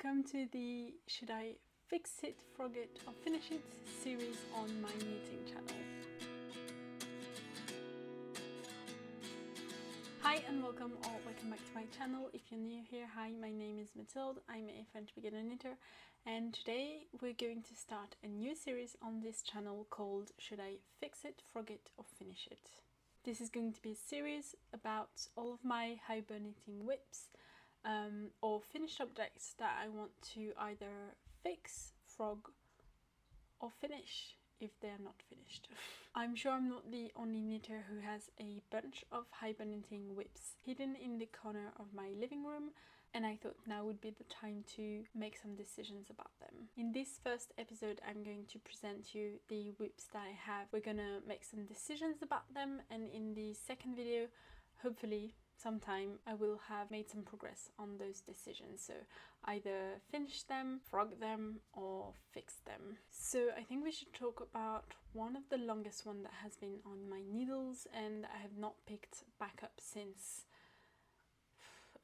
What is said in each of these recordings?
welcome to the Should I Fix It, Frog It or Finish It series on my knitting channel. Hi and welcome or welcome back to my channel. If you're new here, hi, my name is Mathilde, I'm a French beginner knitter, and today we're going to start a new series on this channel called Should I Fix It, Frog It or Finish It. This is going to be a series about all of my hibernating whips or finished objects that I want to either fix, frog or finish if they are not finished. I'm sure I'm not the only knitter who has a bunch of hibernating whips hidden in the corner of my living room, and I thought now would be the time to make some decisions about them. In this first episode I'm going to present you the whips that I have. We're gonna make some decisions about them, and in the second video, hopefully sometime, I will have made some progress on those decisions, so either finish them, frog them or fix them. So I think we should talk about one of the longest one that has been on my needles and I have not picked back up since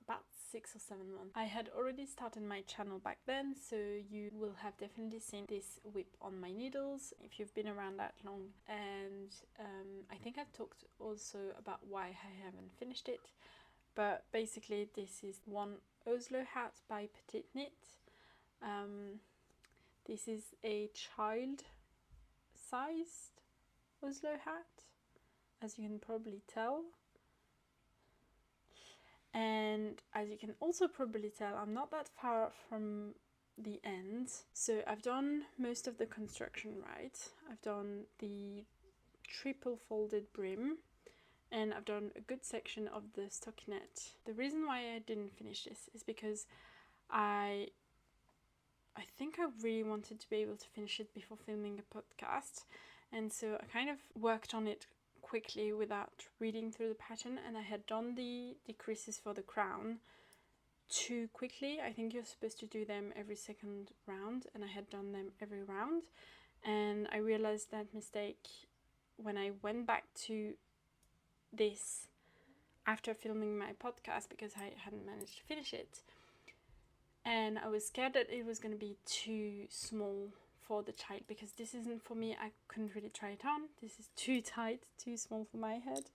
about 6 or 7 months. I had already started my channel back then, so you will have definitely seen this whip on my needles if you've been around that long, and I think I've talked also about why I haven't finished it, but basically this is one Oslo hat by Petite. This is a child-sized Oslo hat, as you can probably tell. And as you can also probably tell, I'm not that far from the end. So I've done most of the construction right. I've done the triple folded brim and I've done a good section of the stockinette. The reason why I didn't finish this is because I think I really wanted to be able to finish it before filming a podcast, and so I kind of worked on it quickly without reading through the pattern, and I had done the decreases for the crown too quickly. I think you're supposed to do them every second round, and I had done them every round, and I realized that mistake when I went back to this after filming my podcast because I hadn't managed to finish it, and I was scared that it was going to be too small for the child, because this isn't for me. I couldn't really try it on. This is too tight, too small for my head.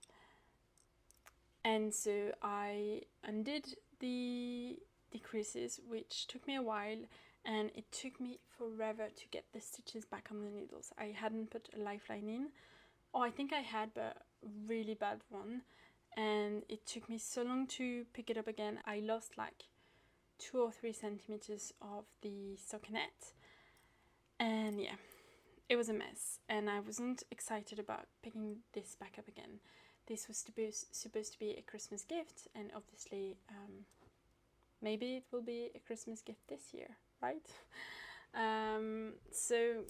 And so I undid the decreases, which took me a while, and it took me forever to get the stitches back on the needles. I hadn't put a lifeline in, or I think I had, but a really bad one, and it took me so long to pick it up again. I lost like 2 or 3 centimeters of the stockinette. And yeah, it was a mess, and I wasn't excited about picking this back up again. This was supposed to be a Christmas gift, and obviously maybe it will be a Christmas gift this year, right? So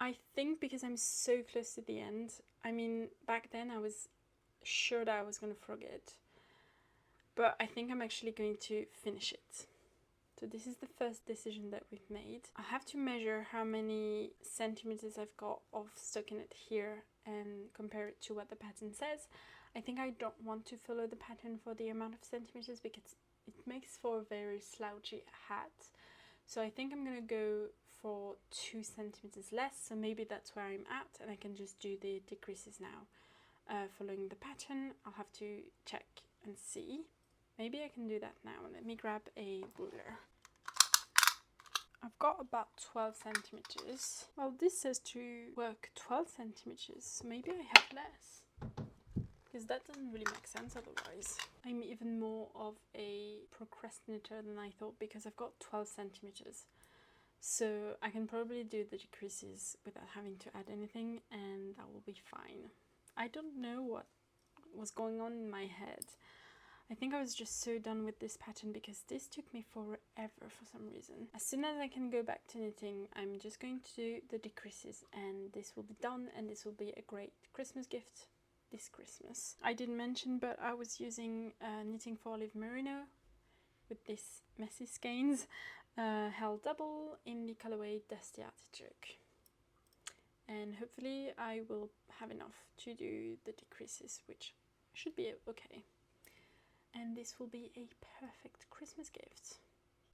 I think because I'm so close to the end, I mean, back then I was sure that I was going to forget, but I think I'm actually going to finish it. So this is the first decision that we've made. I have to measure how many centimeters I've got of stockinette here and compare it to what the pattern says. I think I don't want to follow the pattern for the amount of centimeters because it makes for a very slouchy hat. So I think I'm gonna go for 2 centimeters less, so maybe that's where I'm at, and I can just do the decreases now. Following the pattern, I'll have to check and see. Maybe I can do that now. Let me grab a ruler. I've got about 12 centimeters. Well, this says to work 12 centimeters, so maybe I have less, because that doesn't really make sense otherwise. I'm even more of a procrastinator than I thought, because I've got 12 centimeters. So I can probably do the decreases without having to add anything, and that will be fine. I don't know what was going on in my head. I think I was just so done with this pattern because this took me forever for some reason. As soon as I can go back to knitting, I'm just going to do the decreases, and this will be done, and this will be a great Christmas gift this Christmas. I didn't mention, but I was using Knitting for Olive Merino with this messy skeins held double in the colorway Dusty Artichoke. And hopefully I will have enough to do the decreases, which should be okay. And this will be a perfect Christmas gift.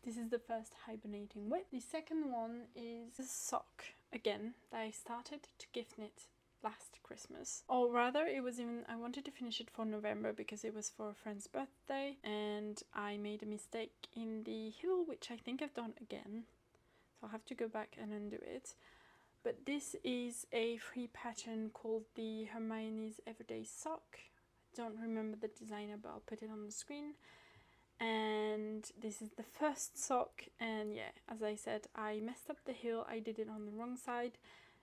This is the first hibernating whip. The second one is a sock, again, that I started to gift knit last Christmas. Or rather, it was even, I wanted to finish it for November because it was for a friend's birthday, and I made a mistake in the heel, which I think I've done again. So I'll have to go back and undo it. But this is a free pattern called the Hermione's Everyday Sock. I don't remember the designer, but I'll put it on the screen. And this is the first sock, and yeah, as I said, I messed up the heel. I did it on the wrong side,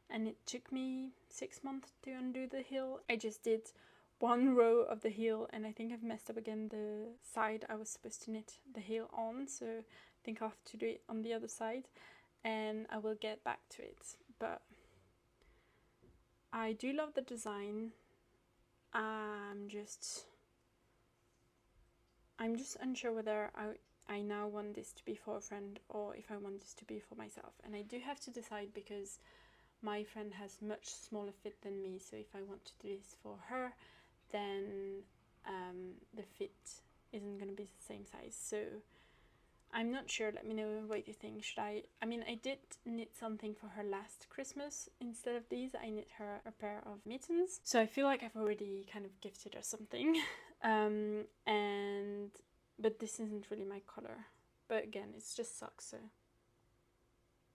and it took me 6 months to undo the heel. I just did one row of the heel, and I think I've messed up again the side I was supposed to knit the heel on, so I think I'll have to do it on the other side, and I will get back to it. But I do love the design. I'm just unsure whether I now want this to be for a friend or if I want this to be for myself. And I do have to decide because my friend has much smaller fit than me, so if I want to do this for her, then the fit isn't going to be the same size. So I'm not sure. Let me know what you think. I mean, I did knit something for her last Christmas. Instead of these, I knit her a pair of mittens. So I feel like I've already kind of gifted her something. But this isn't really my color. But again, it's just socks, so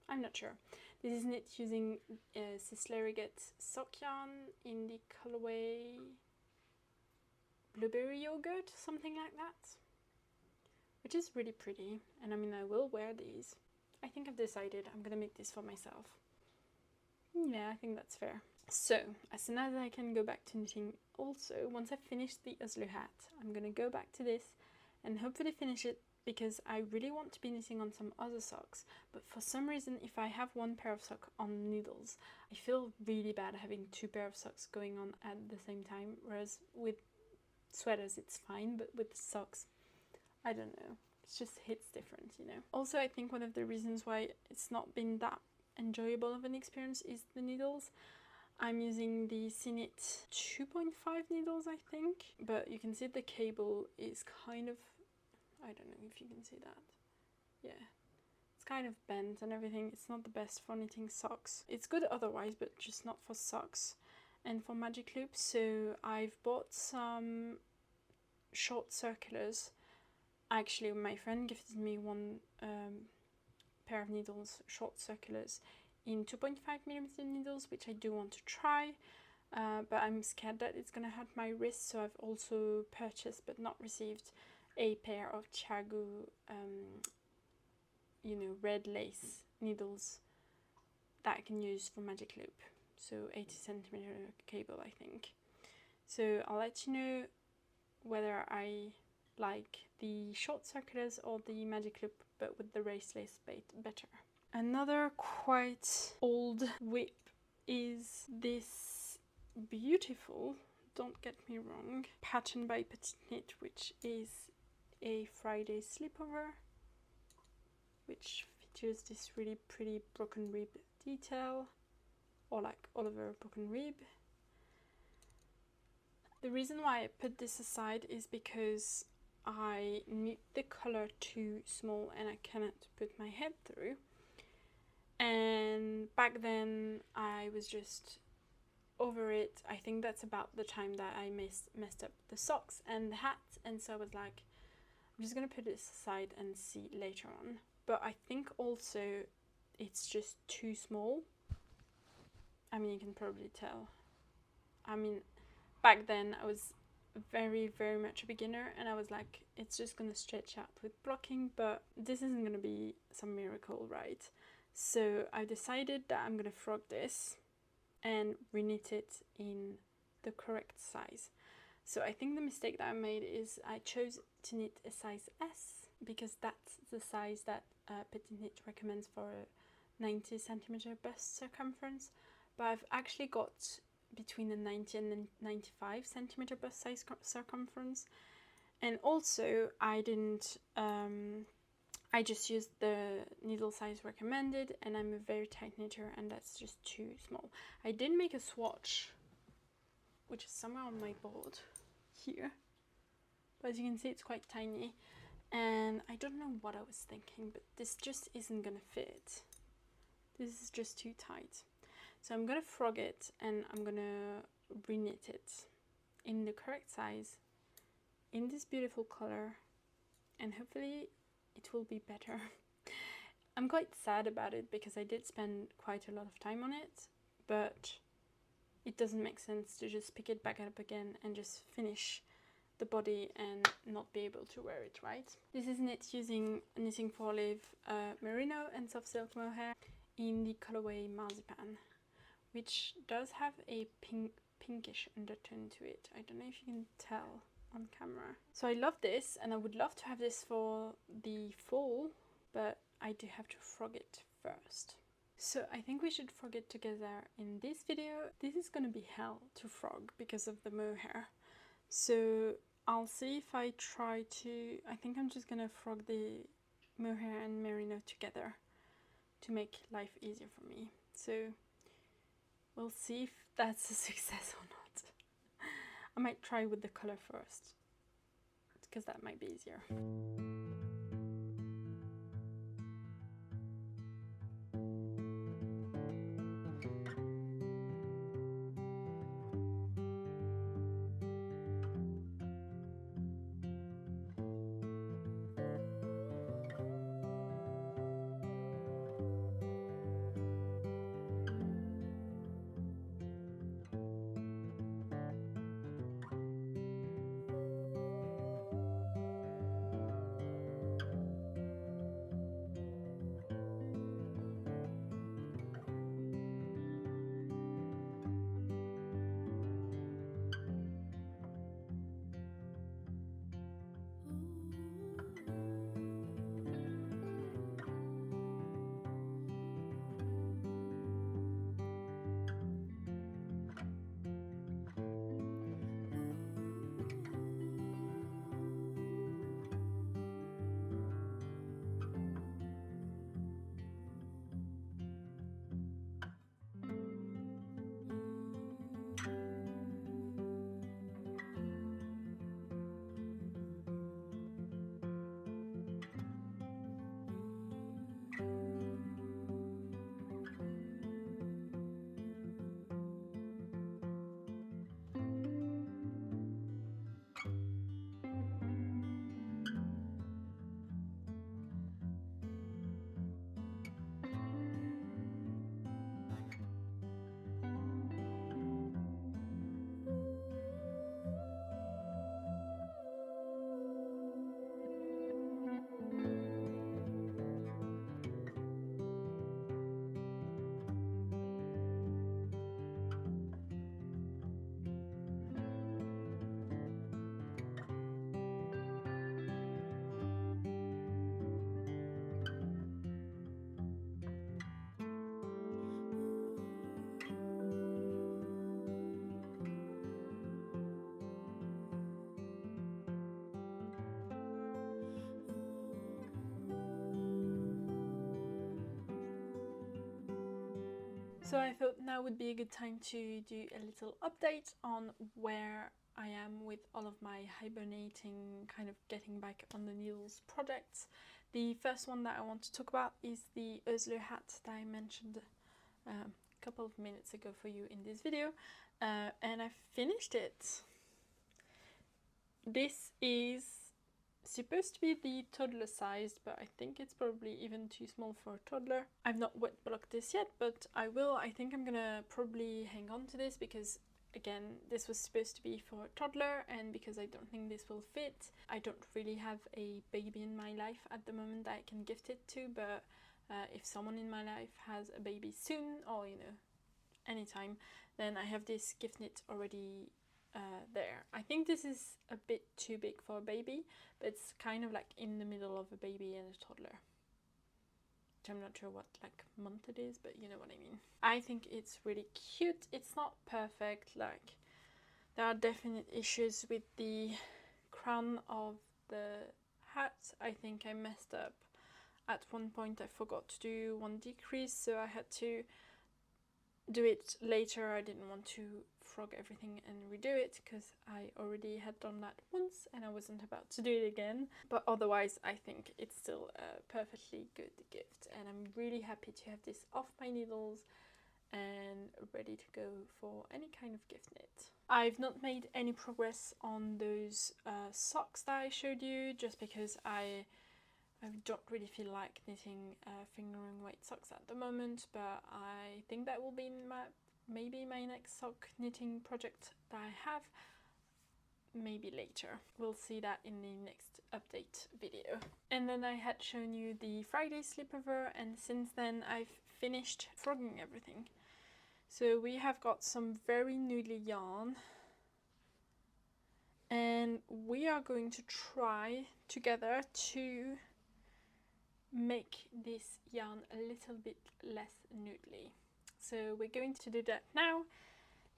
I'm not sure. This is knit using Sysleriget sock yarn in the colorway Blueberry Yogurt, something like that. Which is really pretty, and I mean, I will wear these. I think I've decided I'm gonna make this for myself. Yeah, I think that's fair. So, as soon as I can go back to knitting also, once I've finished the Oslo hat, I'm gonna go back to this and hopefully finish it because I really want to be knitting on some other socks, but for some reason, if I have one pair of socks on needles, I feel really bad having 2 pairs of socks going on at the same time, whereas with sweaters it's fine, but with socks, I don't know, it just hits different, you know. Also, I think one of the reasons why it's not been that enjoyable of an experience is the needles. I'm using the Sysleriget 2.5 needles, I think, but you can see the cable is kind of, I don't know if you can see that. Yeah, it's kind of bent and everything. It's not the best for knitting socks. It's good otherwise, but just not for socks and for magic loops. So I've bought some short circulars. Actually, my friend gifted me one pair of needles, short circulars, in 2.5mm needles, which I do want to try, but I'm scared that it's gonna hurt my wrist, so I've also purchased but not received a pair of Chagu, you know, red lace needles that I can use for magic loop, so 80cm cable, I think. So I'll let you know whether I like the short circulars or the magic loop, but with the race lace better. Another quite old whip is this beautiful, don't get me wrong, pattern by Petite, which is a Friday sleepover, which features this really pretty broken rib detail, or like all over broken rib. The reason why I put this aside is because I knit the color too small and I cannot put my head through. And back then I was just over it. I think that's about the time that I messed up the socks and the hat, and so I was like, I'm just gonna put this aside and see later on. But I think also it's just too small. I mean, you can probably tell. I mean, back then I was very much a beginner, and I was like, it's just gonna stretch out with blocking, but this isn't gonna be some miracle, right? So I decided that I'm gonna frog this and reknit it in the correct size. So I think the mistake that I made is I chose to knit a size S because that's the size that Petite recommends for a 90cm bust circumference, but I've actually got between the 90 and the 95cm bust size circumference, and also I didn't I just used the needle size recommended, and I'm a very tight knitter and that's just too small. I did make a swatch, which is somewhere on my board here, but as you can see it's quite tiny, And I don't know what I was thinking, but this just isn't gonna fit. This is just too tight. So I'm gonna frog it and I'm gonna reknit it in the correct size, in this beautiful color, and hopefully it will be better. I'm quite sad about it because I did spend quite a lot of time on it, but it doesn't make sense to just pick it back up again and just finish the body and not be able to wear it, right? This is knit using Knitting for Olive Merino and soft silk mohair in the colorway Marzipan, which does have a pinkish undertone to it. I don't know if you can tell on camera. So I love this and I would love to have this for the fall, but I do have to frog it first. So I think we should frog it together in this video. This is gonna be hell to frog because of the mohair. So I'll see if I try to, I think I'm just gonna frog the mohair and merino together to make life easier for me. So we'll see if that's a success or not. I might try with the color first, because that might be easier. So I thought now would be a good time to do a little update on where I am with all of my hibernating, kind of getting back on the needles projects. The first one that I want to talk about is the Oslo hat that I mentioned a couple of minutes ago for you in this video, and I finished it. This is supposed to be the toddler sized, but I think it's probably even too small for a toddler. I've not wet blocked this yet, but I will. I think I'm gonna probably hang on to this because, again, this was supposed to be for a toddler, and because I don't think this will fit. I don't really have a baby in my life at the moment that I can gift it to, but if someone in my life has a baby soon, or you know, anytime, then I have this gift knit already there. I think this is a bit too big for a baby, but it's kind of like in the middle of a baby and a toddler. Which I'm not sure what like month it is, but you know what I mean. I think it's really cute. It's not perfect, like there are definite issues with the crown of the hat. I think I messed up at one point. I forgot to do one decrease, so I had to do it later. I didn't want to frog everything and redo it, because I already had done that once and I wasn't about to do it again. But otherwise I think it's still a perfectly good gift, and I'm really happy to have this off my needles and ready to go for any kind of gift knit. I've not made any progress on those socks that I showed you, just because I don't really feel like knitting fingering weight socks at the moment, but I think that will be maybe my next sock knitting project that I have, maybe later. We'll see that in the next update video. And then I had shown you the Friday sleepover, and since then I've finished frogging everything. So we have got some very noodly yarn, and we are going to try together to make this yarn a little bit less noodly. So we're going to do that now,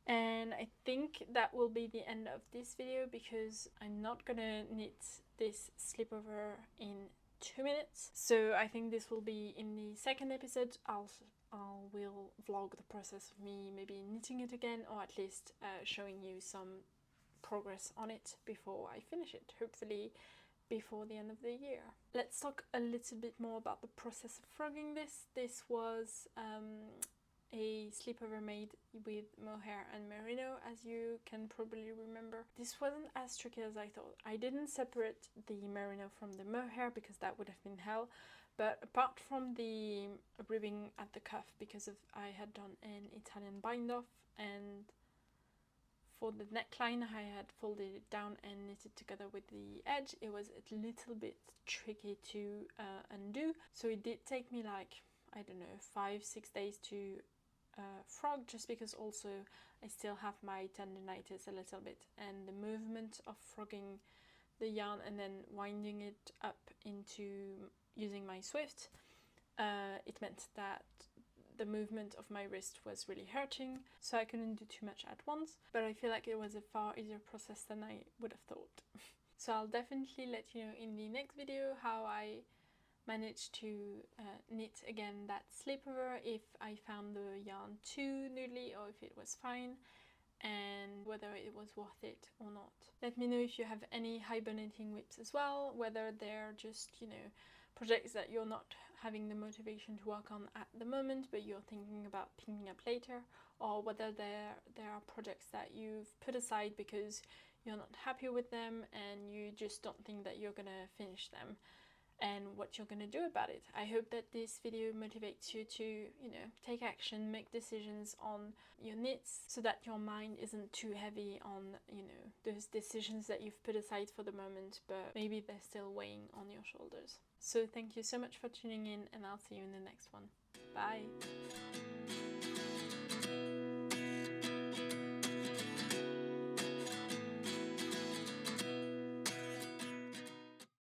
and I think that will be the end of this video, because I'm not gonna knit this sleepover in 2 minutes. So I think this will be in the second episode. I will vlog the process of me maybe knitting it again, or at least showing you some progress on it before I finish it, hopefully before the end of the year. Let's talk a little bit more about the process of frogging this. This was a sleepover made with mohair and merino, as you can probably remember. This wasn't as tricky as I thought. I didn't separate the merino from the mohair because that would have been hell. But apart from the ribbing at the cuff, because I had done an Italian bind off, and for the neckline I had folded it down and knitted together with the edge, it was a little bit tricky to undo. So it did take me like, I don't know, 5-6 days to frog, just because also I still have my tendinitis a little bit, and the movement of frogging the yarn and then winding it up into using my Swift, it meant that the movement of my wrist was really hurting, so I couldn't do too much at once, but I feel like it was a far easier process than I would have thought. So I'll definitely let you know in the next video how I managed to knit again that sleepover, if I found the yarn too noodly or if it was fine, and whether it was worth it or not. Let me know if you have any hibernating whips as well, whether they're just, you know, projects that you're not having the motivation to work on at the moment but you're thinking about picking up later, or whether there are projects that you've put aside because you're not happy with them and you just don't think that you're gonna finish them, and what you're gonna do about it. I hope that this video motivates you to, you know, take action, make decisions on your knits, so that your mind isn't too heavy on, you know, those decisions that you've put aside for the moment, but maybe they're still weighing on your shoulders. So thank you so much for tuning in, and I'll see you in the next one. Bye!